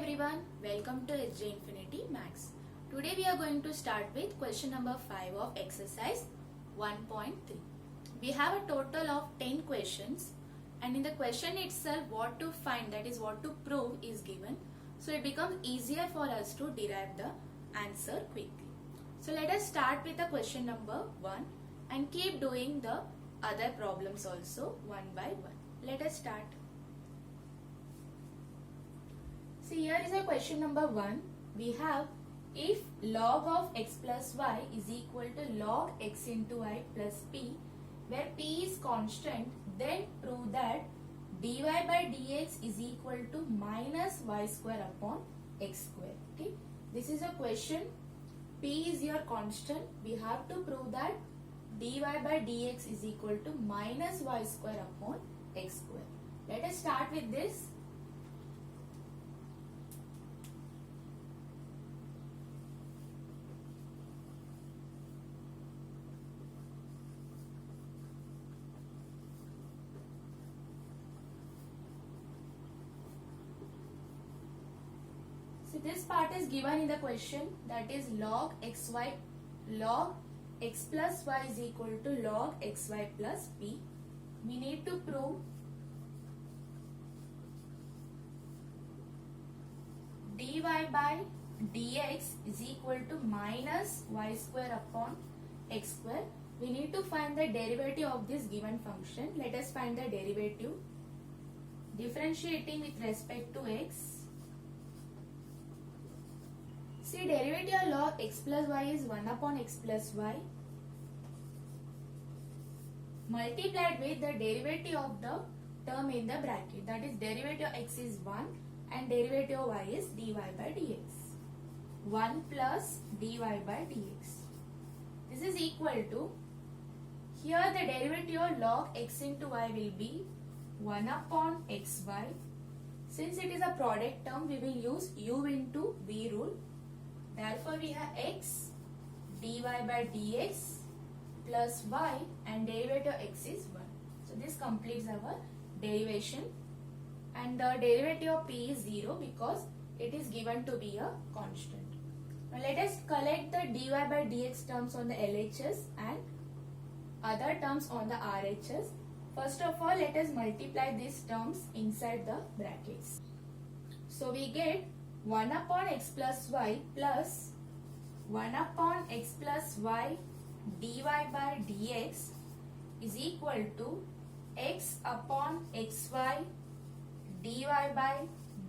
everyone, welcome to SJ Infinity Max. Today we are going to start with question number 5 of exercise 1.3. We have a total of 10 questions and in the question itself what to find, that is what to prove, is given. So it becomes easier for us to derive the answer quickly. So let us start with the question number 1 and keep doing the other problems also one by one. Let us start. See, here is a question number 1. We have, if log of x plus y is equal to log x into y plus p, where p is constant, then prove that dy by dx is equal to minus y square upon x square. Okay, this is a question. P is your constant. We have to prove that dy by dx is equal to minus y square upon x square. Let us start with this. So this part is given in the question, that is log x plus y is equal to log xy plus p. We need to prove dy by dx is equal to minus y square upon x square. We need to find the derivative of this given function. Let us find the derivative. Differentiating with respect to x. See, derivative of log x plus y is 1 upon x plus y multiplied with the derivative of the term in the bracket, that is derivative of x is 1 and derivative of y is dy by dx. 1 plus dy by dx. This is equal to, here the derivative of log x into y will be 1 upon xy. Since it is a product term, we will use u into v rule. Therefore, we have x dy by dx plus y and derivative of x is 1. So, this completes our derivation and the derivative of p is 0 because it is given to be a constant. Now, let us collect the dy by dx terms on the LHS and other terms on the RHS. First of all, let us multiply these terms inside the brackets. So, we get 1 upon x plus y plus 1 upon x plus y dy by dx is equal to x upon xy dy by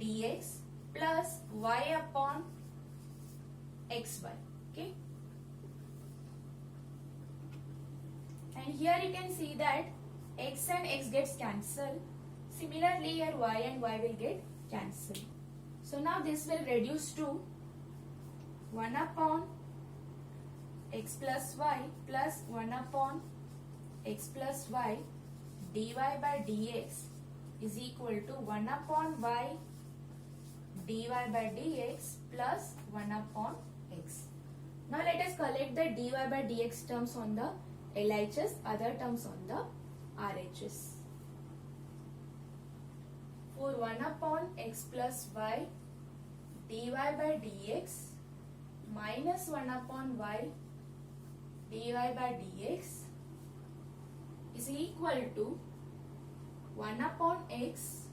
dx plus y upon xy. Okay. And here you can see that x and x gets cancelled. Similarly, here y and y will get cancelled. So now this will reduce to 1 upon x plus y plus 1 upon x plus y dy by dx is equal to 1 upon y dy by dx plus 1 upon x. Now let us collect the dy by dx terms on the LHS, other terms on the RHS. For 1 upon x plus y dy by dx minus 1 upon y dy by dx is equal to 1 upon x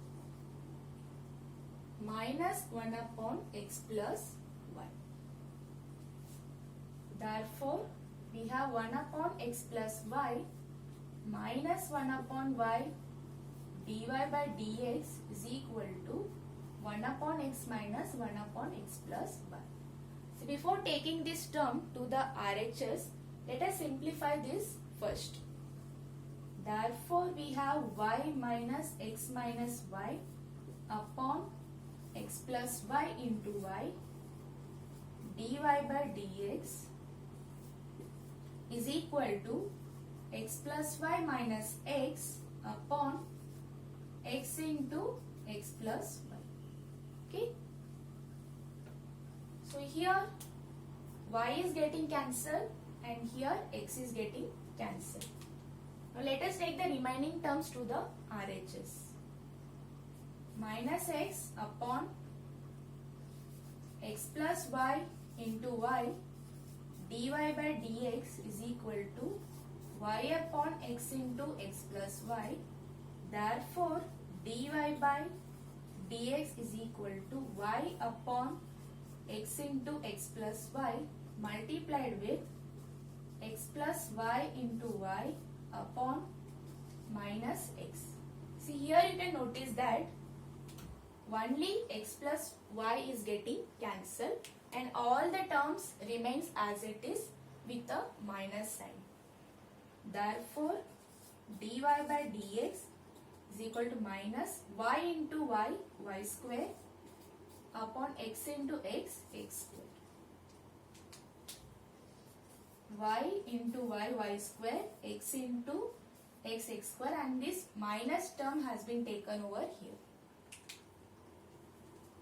minus 1 upon x plus y. Therefore, we have 1 upon x plus y minus 1 upon y dy by dx is equal to 1 upon x minus 1 upon x plus y. So before taking this term to the RHS, let us simplify this first. Therefore, we have y minus x minus y upon x plus y into y dy by dx is equal to x plus y minus x upon x into x plus y. Okay. So here y is getting cancelled and here x is getting cancelled. Now let us take the remaining terms to the RHS. Minus x upon x plus y into y dy by dx is equal to y upon x into x plus y. Therefore, dy by dx is equal to y upon x into x plus y multiplied with x plus y into y upon minus x. See, here you can notice that only x plus y is getting cancelled and all the terms remains as it is with a minus sign. Therefore, dy by dx is equal to minus y into y, y square upon x into x, x square. Y into y, y square, x into x, x square, and this minus term has been taken over here.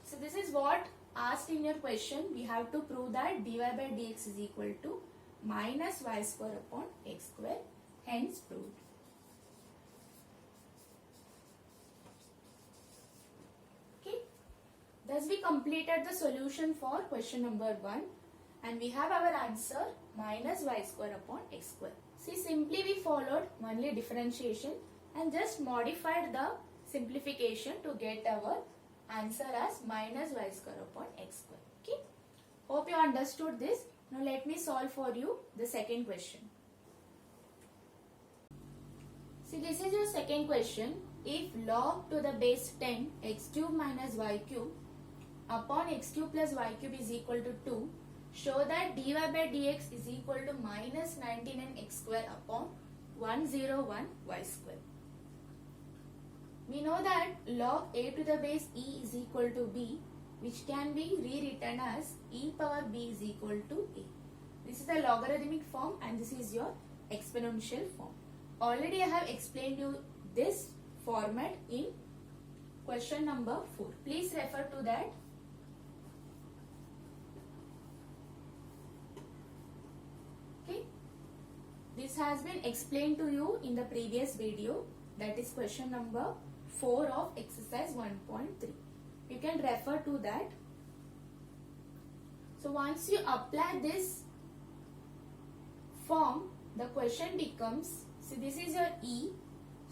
So this is what asked in your question. We have to prove that dy by dx is equal to minus y square upon x square, hence proved. Okay. Thus we completed the solution for question number 1 and we have our answer minus y square upon x square. See, simply we followed only differentiation and just modified the simplification to get our answer as minus y square upon x square. Okay. Hope you understood this. Now let me solve for you the second question. See, this is your second question. If log to the base 10 x cube minus y cube upon x cube plus y cube is equal to 2, show that dy by dx is equal to minus 99 x square upon 101 y square. We know that log a to the base e is equal to b, which can be rewritten as e power b is equal to a. This is the logarithmic form and this is your exponential form. Already I have explained you this format in question number 4. Please refer to that. Okay. This has been explained to you in the previous video, that is question number 4 of exercise 1.3. You can refer to that. So once you apply this form, the question becomes, see, this is your E,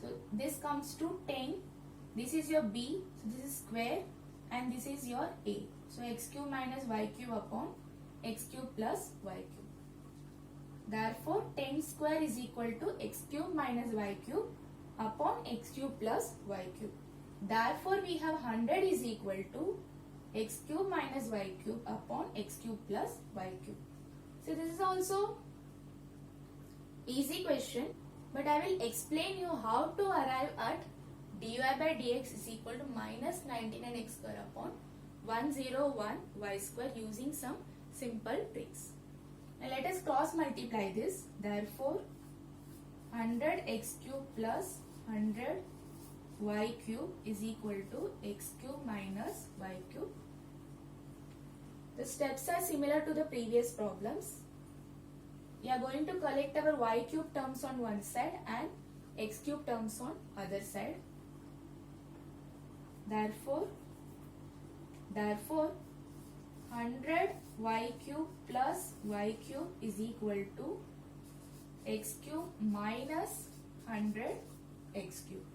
so this comes to 10, this is your B, so this is square, and this is your A. So x cube minus y cube upon x cube plus y cube. Therefore, 10 square is equal to x cube minus y cube upon x cube plus y cube. Therefore, we have 100 is equal to x cube minus y cube upon x cube plus y cube. So this is also easy question, but I will explain you how to arrive at dy by dx is equal to minus 99x square upon 101 y square using some simple tricks. Now let us cross multiply this. Therefore, 100x cube plus 100 y cube is equal to x cube minus y cube. The steps are similar to the previous problems. We are going to collect our y cube terms on one side and x cube terms on other side. Therefore 100 y cube plus y cube is equal to x cube minus 100 x cube.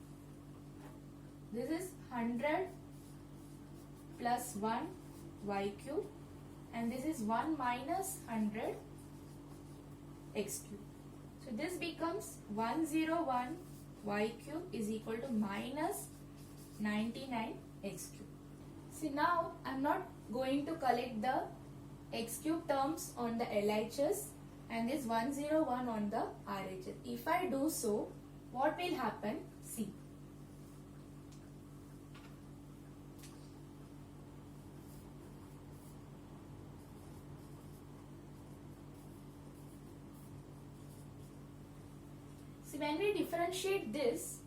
This is 100 plus 1 y cube and this is 1 minus 100 x cube. So this becomes 101 y cube is equal to minus 99 x cube. See, now I am not going to collect the x cube terms on the LHS and this 101 on the RHS. If I do so, what will happen? See. See, when we differentiate this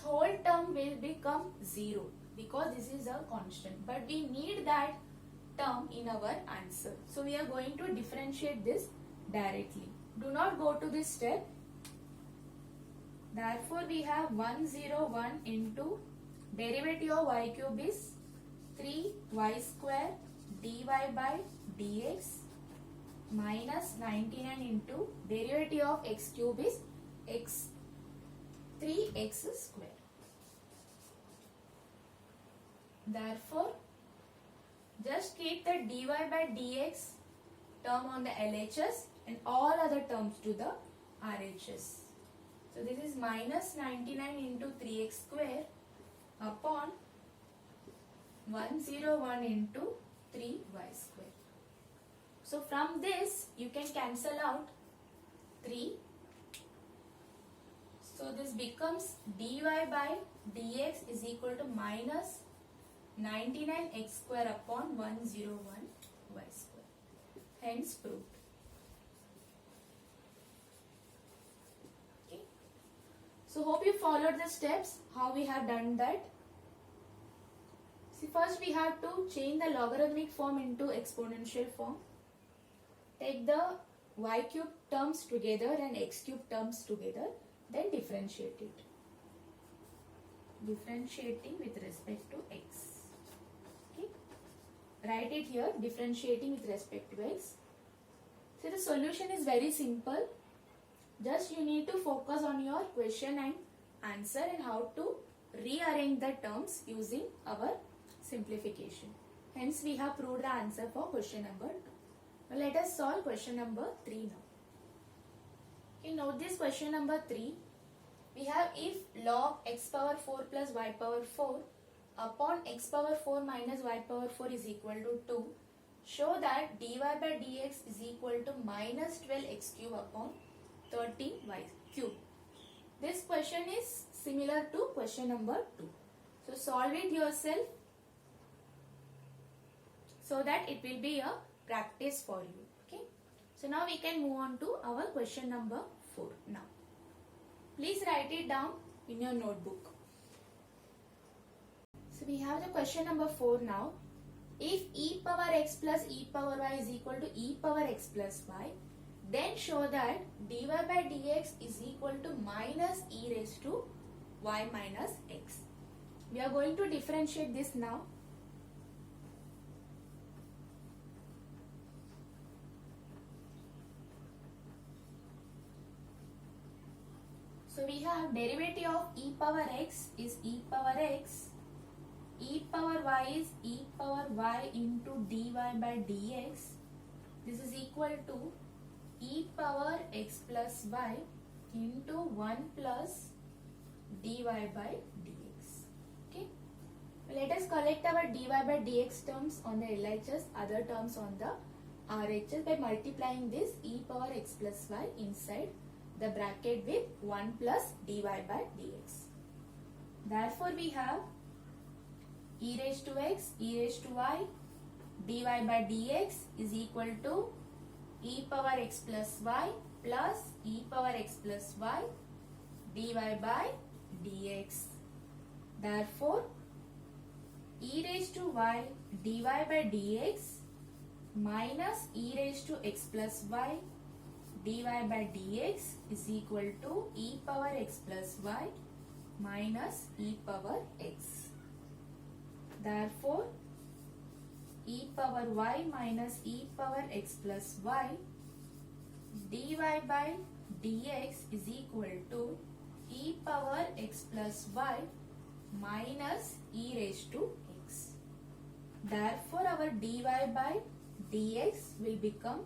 whole term will become 0 because this is a constant. But we need that term in our answer. So we are going to differentiate this directly. Do not go to this step. Therefore, we have 101 into derivative of y cube is 3y square dy by dx minus 99 into derivative of x cube is x 3x square. Therefore, just keep the dy by dx term on the LHS and all other terms to the RHS. So this is minus 99 into 3x square upon 101 into 3y square. So from this you can cancel out 3. So this becomes dy by dx is equal to minus 99x square upon 101 y square. Hence proved. Okay. So hope you followed the steps how we have done that. See, first we have to change the logarithmic form into exponential form. Take the y cube terms together and x cube terms together, then differentiate it. Differentiating with respect to x. Okay. Write it here, differentiating with respect to x. So the solution is very simple. Just you need to focus on your question and answer and how to rearrange the terms using our simplification. Hence we have proved the answer for question number 2. Now let us solve question number 3 now. Okay, note this question number 3. We have if log x power 4 plus y power 4 upon x power 4 minus y power 4 is equal to 2, show that dy by dx is equal to minus 12x cube upon 13y cube. This question is similar to question number 2. So solve it yourself so that it will be a practice for you. Okay. So now we can move on to our question number 4 now. Please write it down in your notebook. So we have the question number 4 now. If e power x plus e power y is equal to e power x plus y, then show that dy by dx is equal to minus e raised to y minus x. We are going to differentiate this now. So we have derivative of e power x is e power x, e power y is e power y into dy by dx. This is equal to e power x plus y into 1 plus dy by dx. Okay. Let us collect our dy by dx terms on the LHS, other terms on the RHS by multiplying this e power x plus y inside the bracket with 1 plus dy by dx. Therefore we have e raised to x, e raised to y, dy by dx is equal to e power x plus y plus e power x plus y dy by dx. Therefore e raised to y dy by dx minus e raised to x plus y dy by dx is equal to e power x plus y minus e power x. Therefore, e power y minus e power x plus y dy by dx is equal to e power x plus y minus e raised to x. Therefore, our dy by dx will become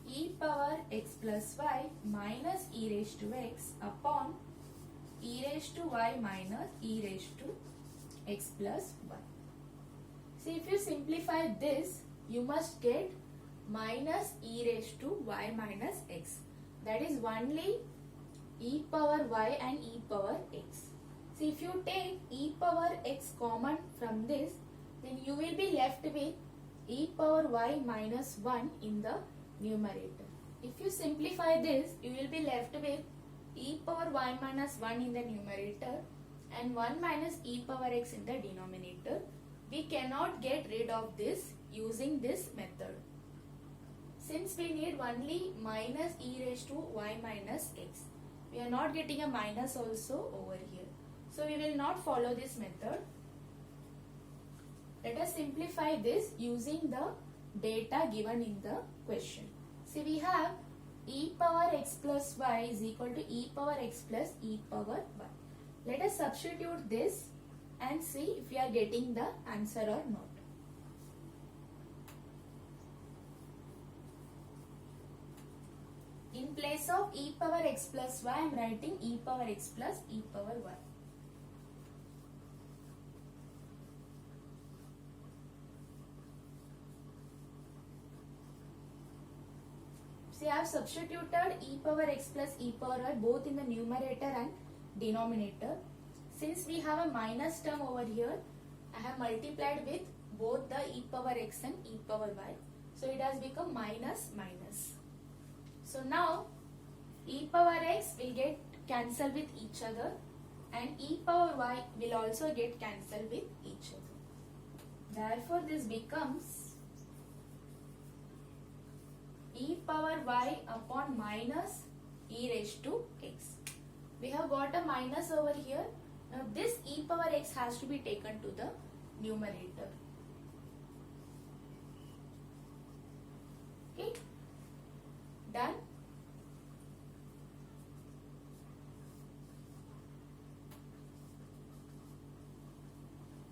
e power x plus y minus e raised to x upon e raised to y minus e raised to x plus y. See, if you simplify this, you must get minus e raised to y minus x. That is only e power y and e power x. See, if you take e power x common from this, then you will be left with e power y minus 1 in the numerator. If you simplify this, you will be left with e power y minus 1 in the numerator and 1 minus e power x in the denominator. We cannot get rid of this using this method. Since we need only minus e raised to y minus x, we are not getting a minus also over here. So we will not follow this method. Let us simplify this using the data given in the question. See, we have e power x plus y is equal to e power x plus e power y. Let us substitute this and see if we are getting the answer or not. In place of e power x plus y, I am writing e power x plus e power y. See, I have substituted e power x plus e power y both in the numerator and denominator. Since we have a minus term over here, I have multiplied with both the e power x and e power y. So it has become minus minus. So now e power x will get cancelled with each other and e power y will also get cancelled with each other. Therefore this becomes e power y upon minus e raised to x. We have got a minus over here. Now this e power x has to be taken to the numerator. Okay, done.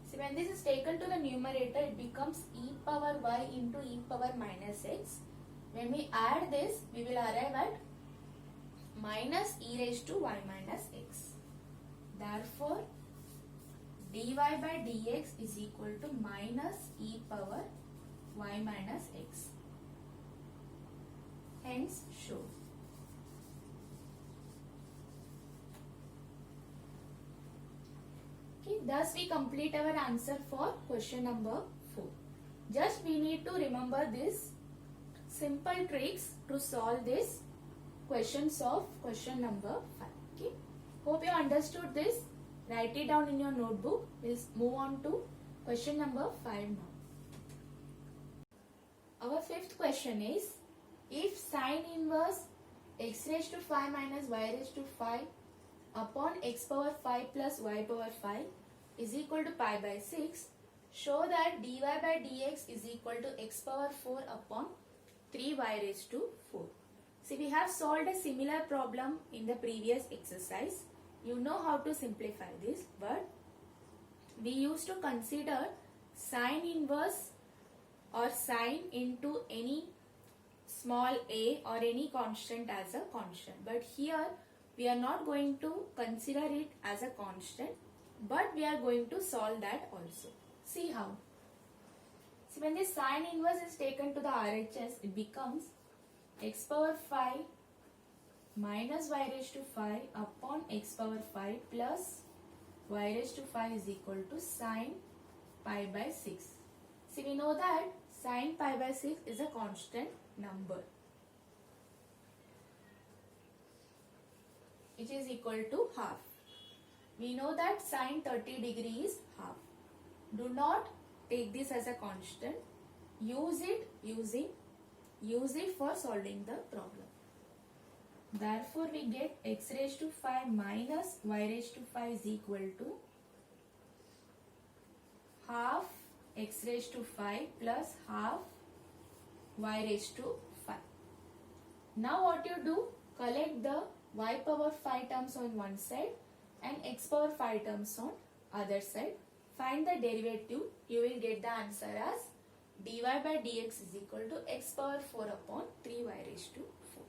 So when this is taken to the numerator, it becomes e power y into e power minus x. When we add this, we will arrive at minus e raised to y minus x. Therefore, dy by dx is equal to minus e power y minus x. Hence, show. Okay, thus we complete our answer for question number 4. Just we need to remember this simple tricks to solve this questions of question number 5. Okay. Hope you understood this. Write it down in your notebook. We'll move on to question number 5 now. Our fifth question is, if sine inverse x raised to 5 minus y raised to 5 upon x power 5 plus y power 5 is equal to pi by 6, show that dy by dx is equal to x power 4 upon 3y raised to 4. See, we have solved a similar problem in the previous exercise. You know how to simplify this, but we used to consider sine inverse or sine into any small a or any constant as a constant. But here we are not going to consider it as a constant, but we are going to solve that also. See how. See, when this sine inverse is taken to the RHS, it becomes x power 5 minus y raised to 5 upon x power 5 plus y raised to 5 is equal to sine pi by 6. See, we know that sine pi by 6 is a constant number, which is equal to half. We know that sine 30 degree is half. Do not take this as a constant. Use it for solving the problem. Therefore, we get x raised to 5 minus y raised to 5 is equal to half x raised to 5 plus half y raised to 5. Now what you do? Collect the y power 5 terms on one side and x power 5 terms on other side. Find the derivative. You will get the answer as dy by dx is equal to x power 4 upon 3y raised to 4.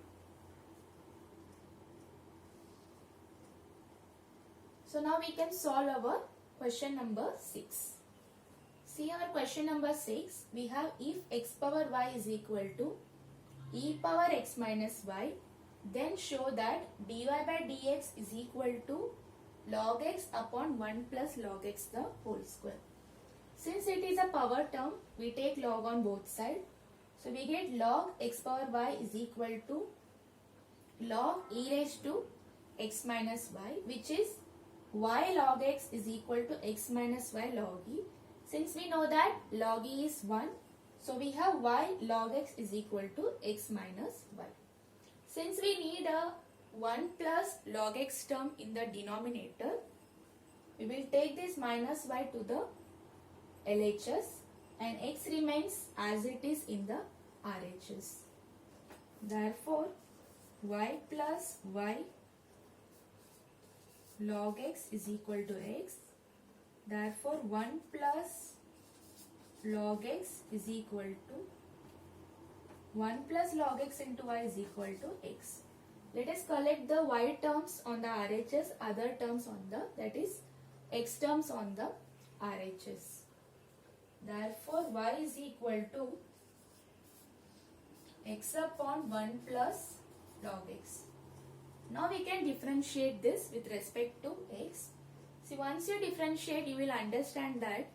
So now we can solve our question number 6. See our question number 6. We have if x power y is equal to e power x minus y, then show that dy by dx is equal to log x upon 1 plus log x the whole square. Since it is a power term, we take log on both sides. So we get log x power y is equal to log e raised to x minus y, which is y log x is equal to x minus y log e. Since we know that log e is 1, so we have y log x is equal to x minus y. Since we need a 1 plus log x term in the denominator, we will take this minus y to the LHS and x remains as it is in the RHS. Therefore, y plus y log x is equal to x. Therefore, 1 plus log x is equal to 1 plus log x into y is equal to x. Let us collect the y terms on the RHS, other terms on the, that is x terms on the RHS. Therefore, y is equal to x upon 1 plus log x. Now we can differentiate this with respect to x. See, once you differentiate, you will understand that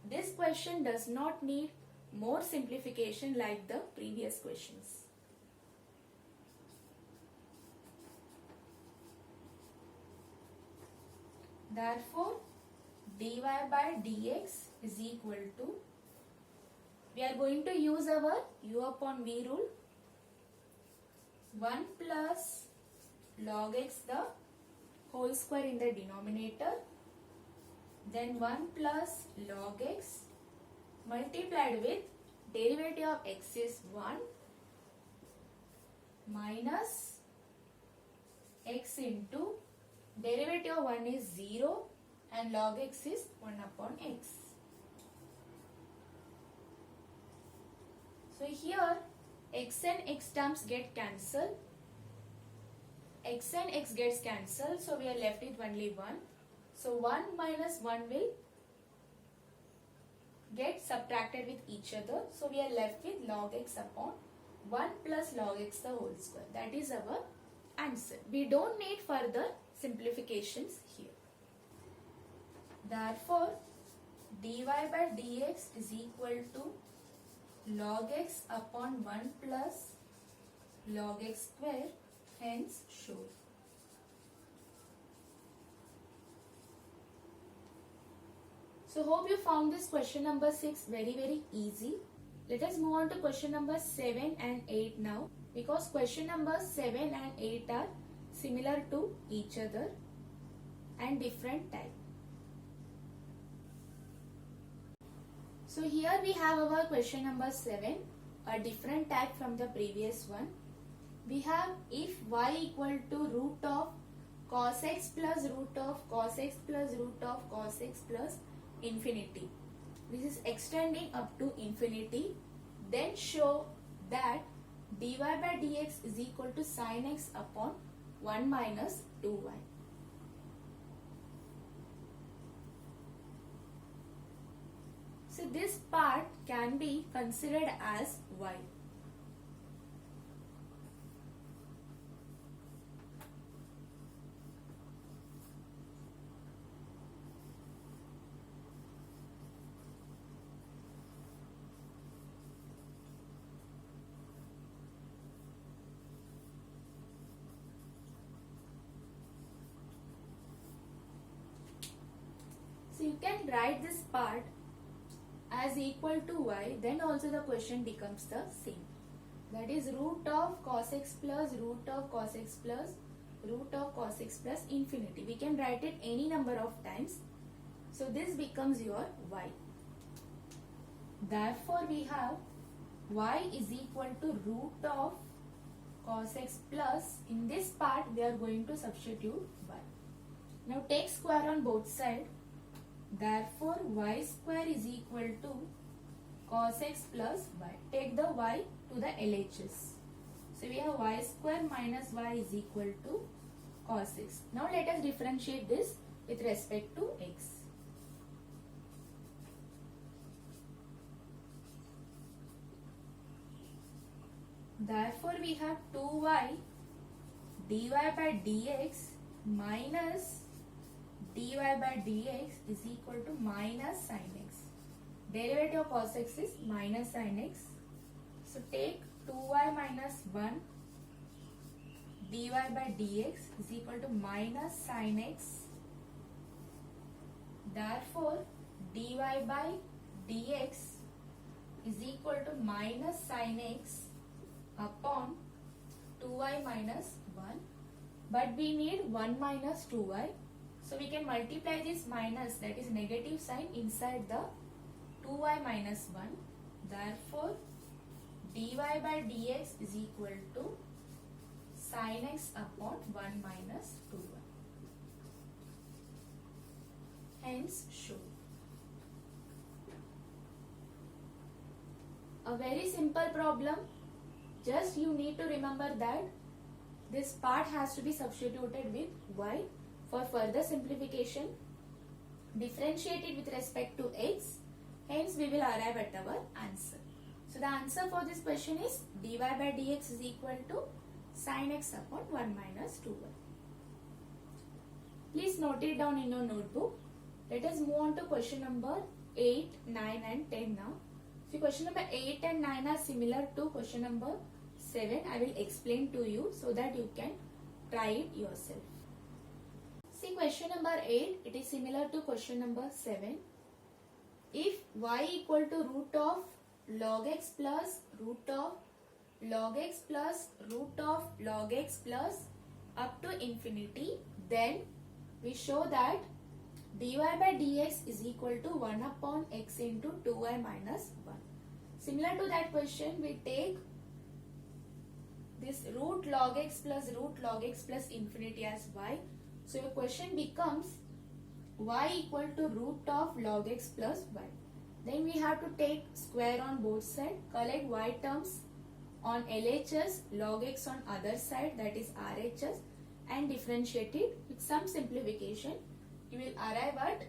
this question does not need more simplification like the previous questions. Therefore, dy by dx is equal to, we are going to use our u upon v rule, 1 plus log x the whole square in the denominator, then 1 plus log x multiplied with derivative of x is 1 minus x into derivative of 1 is 0 and log x is 1 upon x. So here x and x terms get cancelled. X and x gets cancelled, so we are left with only 1. So 1 minus 1 will get subtracted with each other. So we are left with log x upon 1 plus log x the whole square. That is our answer. We don't need further simplifications here. Therefore, dy by dx is equal to log x upon 1 plus log x square, hence sure. So hope you found this question number 6 very easy. Let us move on to question number 7 and 8 now, because question number 7 and 8 are similar to each other and different type. So here we have our question number 7, a different type from the previous one. We have if y equal to root of cos x plus root of cos x plus root of cos x plus infinity. This is extending up to infinity. Then show that dy by dx is equal to sin x upon 1 minus 2y. So this part can be considered as y. So you can write this part as equal to y, then also the question becomes the same. That is root of cos x plus root of cos x plus root of cos x plus infinity. We can write it any number of times. So this becomes your y. Therefore we have y is equal to root of cos x plus, in this part we are going to substitute y. Now take square on both sides. Therefore, y square is equal to cos x plus y. Take the y to the LHS. So we have y square minus y is equal to cos x. Now let us differentiate this with respect to x. Therefore, we have 2y dy by dx minus dy by dx is equal to minus sin x. Derivative of cos x is minus sin x. So take 2y minus 1 dy by dx is equal to minus sin x. Therefore, dy by dx is equal to minus sin x upon 2y minus 1. But we need 1 minus 2y. So we can multiply this minus, that is negative sign, inside the 2y minus 1. Therefore, dy by dx is equal to sin x upon 1 minus 2y. Hence, show. A very simple problem. Just you need to remember that this part has to be substituted with y for further simplification. Differentiate it with respect to x. Hence, we will arrive at our answer. So, the answer for this question is dy by dx is equal to sin x upon 1 minus 2y. Please note it down in your notebook. Let us move on to question number 8, 9 and 10 now. See, question number 8 and 9 are similar to question number 7. I will explain to you so that you can try it yourself. See, question number 8, it is similar to question number 7. If y equal to root of log x plus root of log x plus root of log x plus up to infinity, then we show that dy by dx is equal to 1 upon x into 2y minus 1. Similar to that question, we take this root log x plus infinity as y. So your question becomes y equal to root of log x plus y. Then we have to take square on both sides, collect y terms on LHS, log x on other side, that is RHS, and differentiate it with some simplification. You will arrive at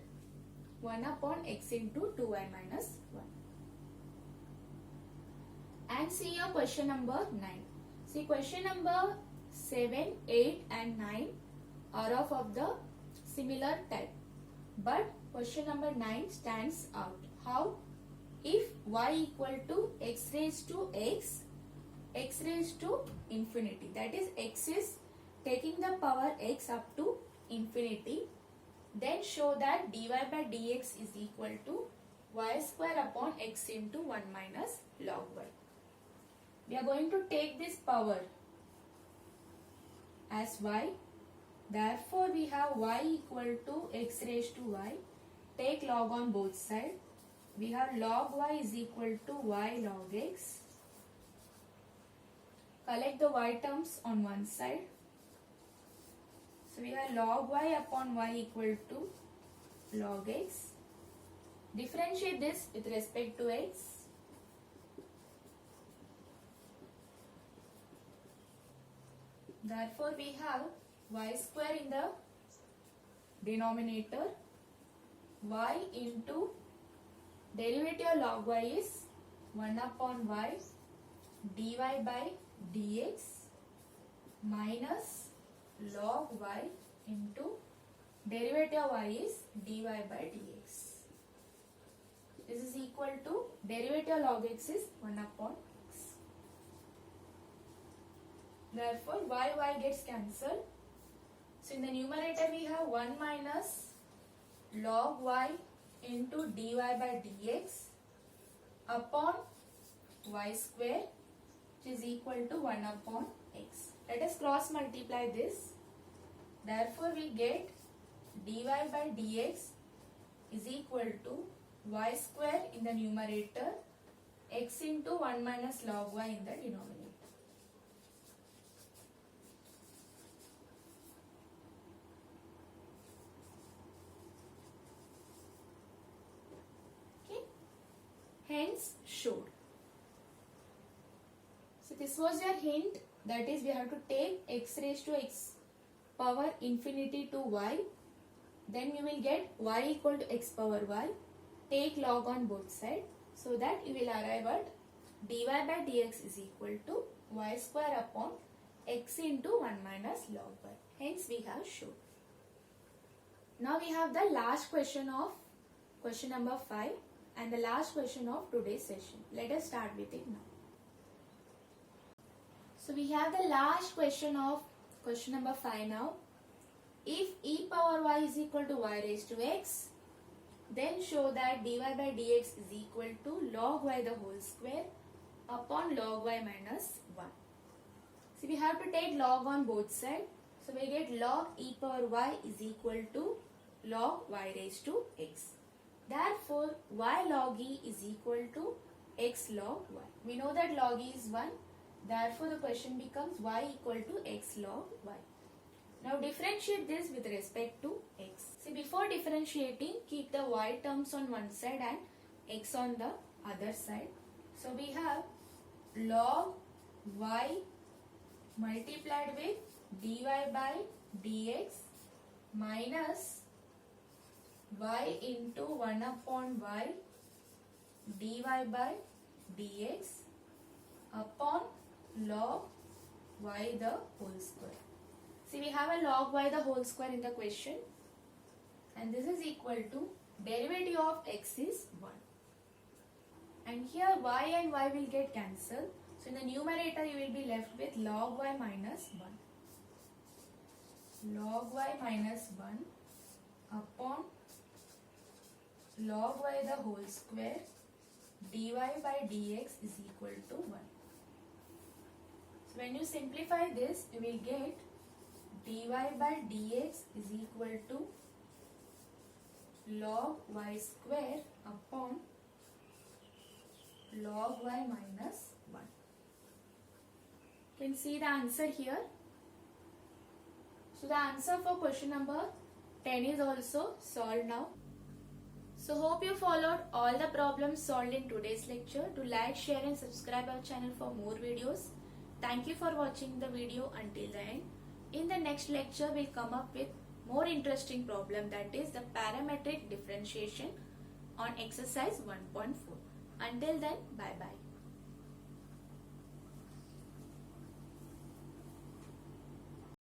1 upon x into 2y minus 1. And see your question number 9. See, question number 7, 8 and 9 are of the similar type. But question number 9 stands out. How? If y equal to x raised to x raised to infinity, that is x is taking the power x up to infinity, then show that dy by dx is equal to y square upon x into 1 minus log y. We are going to take this power as y. Therefore, we have y equal to x raised to y. Take log on both sides. We have log y is equal to y log x. Collect the y terms on one side. So we have log y upon y equal to log x. Differentiate this with respect to x. Therefore, we have y square in the denominator. Y into derivative of log y is 1 upon y dy by dx minus log y into derivative of y is dy by dx. This is equal to derivative of log x is 1 upon x. Therefore, y gets cancelled. So, in the numerator we have 1 minus log y into dy by dx upon y square, which is equal to 1 upon x. Let us cross multiply this. Therefore, we get dy by dx is equal to y square in the numerator, x into 1 minus log y in the denominator. Okay. Hence, showed. So, this was your hint, that is we have to take x raised to x power infinity to y. Then you will get y equal to x power y. Take log on both sides, so that you will arrive at dy by dx is equal to y square upon x into 1 minus log y. Hence we have shown. Now we have the last question of question number 5 and the last question of today's session. Let us start with it now. So we have the last question of question number 5 now. If e power y is equal to y raised to x, then show that dy by dx is equal to log y the whole square upon log y minus 1. So we have to take log on both sides. So we get log e power y is equal to log y raised to x. Therefore, y log e is equal to x log y. We know that log e is 1. Therefore, the question becomes y equal to x log y. Now differentiate this with respect to x. See, before differentiating, keep the y terms on one side and x on the other side. So we have log y multiplied with dy by dx minus y into 1 upon y dy by dx upon log y the whole square. See, we have a log y the whole square in the question, and this is equal to derivative of x is 1. And here y and y will get cancelled. So in the numerator you will be left with log y minus 1. Log y minus 1 upon log y the whole square dy by dx is equal to 1. So when you simplify this, you will get dy by dx is equal to log y square upon log y minus 1. You can see the answer here. So the answer for question number 10 is also solved now. So hope you followed all the problems solved in today's lecture. Do like, share and subscribe our channel for more videos. Thank you for watching the video until the end. In the next lecture, we'll come up with more interesting problem, that is the parametric differentiation on exercise 1.4. Until then, bye bye.